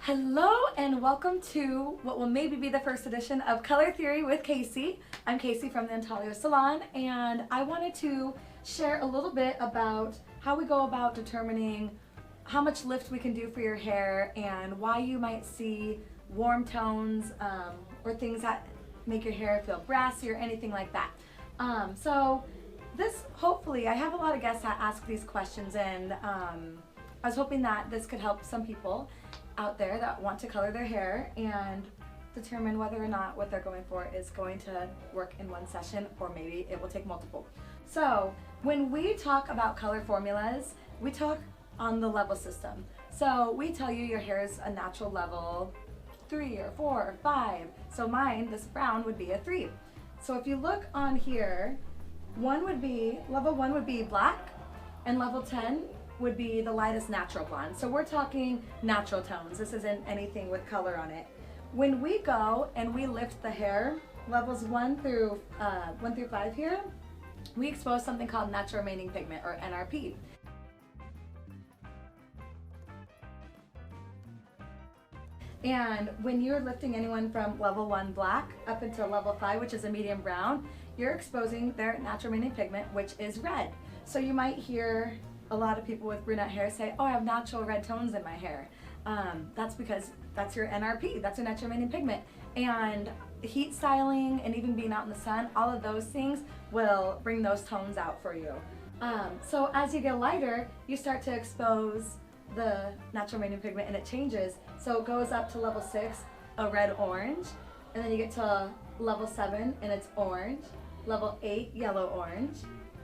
Hello and welcome to what will maybe be the first edition of Color Theory with Kasey. I'm Kasey from the Intaglio Salon, and I wanted to share a little bit about how we go about determining how much lift we can do for your hair and why you might see warm tones or things that make your hair feel brassy or anything like that. Hopefully, I have a lot of guests that ask these questions, and I was hoping that this could help some people out there that want to color their hair and determine whether or not what they're going for is going to work in one session, or maybe it will take multiple. So when we talk about color formulas, we talk on the level system. So we tell you your hair is a natural level 3 or 4 or 5. So mine, this brown, would be a 3. So if you look on here, level 1 would be black, and level 10 would be the lightest natural blonde. So we're talking natural tones. This isn't anything with color on it. When we go and we lift the hair, levels 1 through 5 here, we expose something called natural remaining pigment, or NRP. And when you're lifting anyone from level 1 black up until level 5, which is a medium brown, you're exposing their natural remaining pigment, which is red. So you might hear a lot of people with brunette hair say, oh, I have natural red tones in my hair. That's because that's your NRP, that's your natural remaining pigment. And heat styling and even being out in the sun, all of those things will bring those tones out for you. So as you get lighter, you start to expose the natural remaining pigment, and it changes. So it goes up to level 6, a red-orange, and then you get to level 7 and it's orange, level 8, yellow-orange,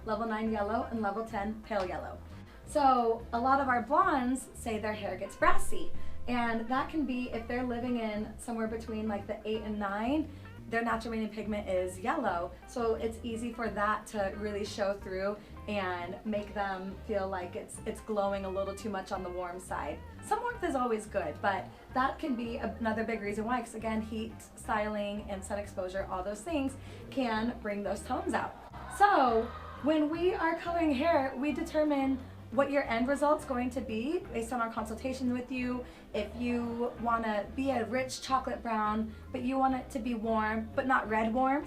level 9, yellow, and level 10, pale yellow. So a lot of our blondes say their hair gets brassy, and that can be if they're living in somewhere between like the 8 and 9, their natural remaining pigment is yellow. So it's easy for that to really show through and make them feel like it's glowing a little too much on the warm side. Some warmth is always good, but that can be another big reason why, because again, heat, styling, and sun exposure, all those things can bring those tones out. So when we are coloring hair, we determine what your end result's going to be based on our consultation with you. If you want to be a rich chocolate brown, but you want it to be warm, but not red warm,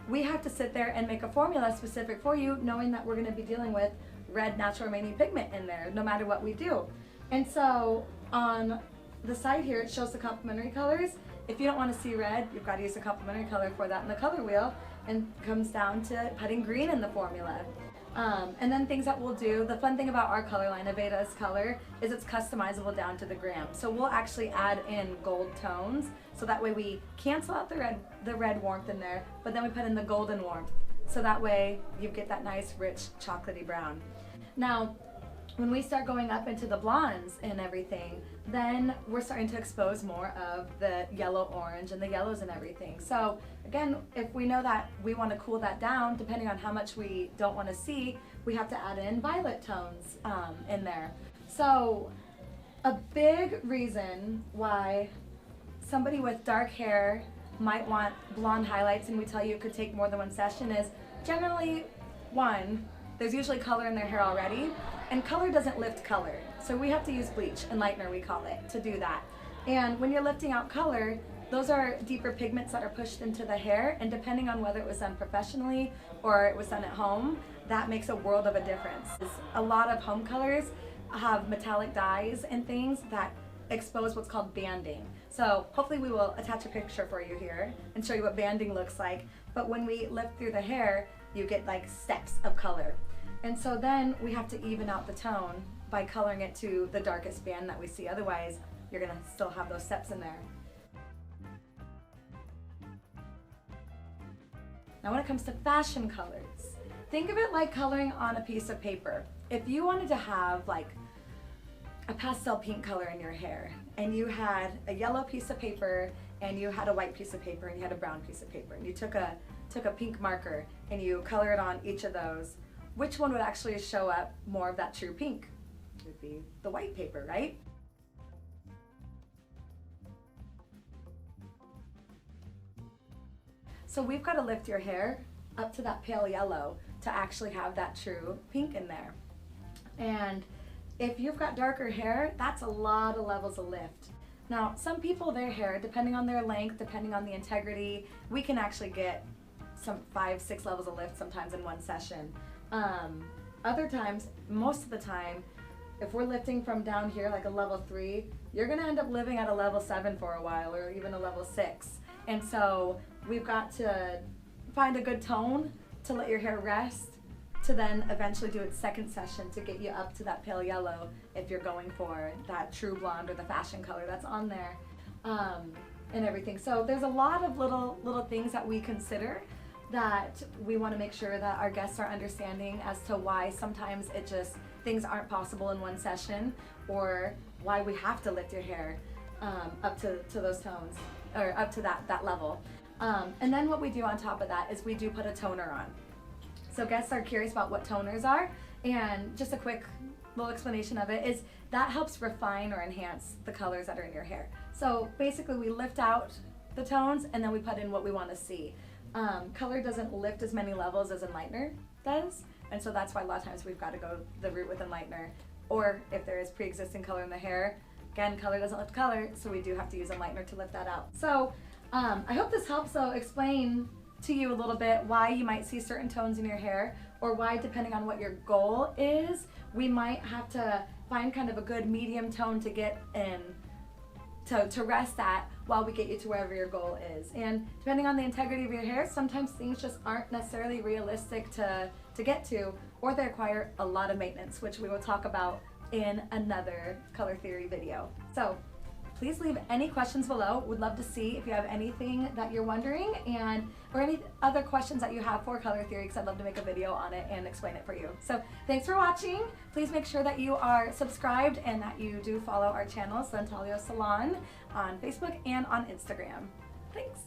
we have to sit there and make a formula specific for you, knowing that we're going to be dealing with red natural remaining pigment in there, no matter what we do. And so on the side here, it shows the complementary colors. If you don't want to see red, you've got to use a complementary color for that in the color wheel, and it comes down to putting green in the formula. And then things that we'll do, the fun thing about our color line, AVEDA's color, is it's customizable down to the gram. So we'll actually add in gold tones, so that way we cancel out the red warmth in there, but then we put in the golden warmth. So that way you get that nice, rich, chocolatey brown. Now, when we start going up into the blondes and everything, then we're starting to expose more of the yellow orange and the yellows and everything. So again, if we know that we want to cool that down, depending on how much we don't want to see, we have to add in violet tones in there. So a big reason why somebody with dark hair might want blonde highlights, and we tell you it could take more than one session, is generally, one, there's usually color in their hair already, and color doesn't lift color. So we have to use bleach, enlightener we call it, to do that. And when you're lifting out color, those are deeper pigments that are pushed into the hair, and depending on whether it was done professionally or it was done at home, that makes a world of a difference. A lot of home colors have metallic dyes and things that expose what's called banding. So hopefully we will attach a picture for you here and show you what banding looks like. But when we lift through the hair, you get like steps of color. And so then we have to even out the tone by coloring it to the darkest band that we see. Otherwise, you're gonna still have those steps in there. Now when it comes to fashion colors, think of it like coloring on a piece of paper. If you wanted to have like a pastel pink color in your hair, and you had a yellow piece of paper, and you had a white piece of paper, and you had a brown piece of paper, and you took a pink marker and you color it on each of those, which one would actually show up more of that true pink? It would be the white paper, right? So we've got to lift your hair up to that pale yellow to actually have that true pink in there. And if you've got darker hair, that's a lot of levels of lift. Now, some people, their hair, depending on their length, depending on the integrity, we can actually get some 5-6 levels of lift sometimes in one session. Other times, most of the time, if we're lifting from down here, like a level 3, you're gonna end up living at a level 7 for a while, or even a level 6. And so we've got to find a good tone to let your hair rest, to then eventually do its second session to get you up to that pale yellow if you're going for that true blonde or the fashion color that's on there, and everything. So there's a lot of little things that we consider that we want to make sure that our guests are understanding as to why sometimes things aren't possible in one session, or why we have to lift your hair up to those tones, or up to that level. And then what we do on top of that is we do put a toner on. So guests are curious about what toners are, and just a quick little explanation of it is that helps refine or enhance the colors that are in your hair. So basically we lift out the tones and then we put in what we want to see. Color doesn't lift as many levels as enlightener does, and so that's why a lot of times we've got to go the route with enlightener. Or if there is pre-existing color in the hair, again, color doesn't lift color, so we do have to use enlightener to lift that out. So I hope this helps though explain to you a little bit why you might see certain tones in your hair, or why, depending on what your goal is, we might have to find kind of a good medium tone to get in to rest at while we get you to wherever your goal is. And depending on the integrity of your hair, sometimes things just aren't necessarily realistic to get to, or they require a lot of maintenance, which we will talk about in another color theory video. So please leave any questions below. Would love to see if you have anything that you're wondering, or any other questions that you have for color theory, because I'd love to make a video on it and explain it for you. So thanks for watching. Please make sure that you are subscribed and that you do follow our channel, Intaglio Salon, on Facebook and on Instagram. Thanks.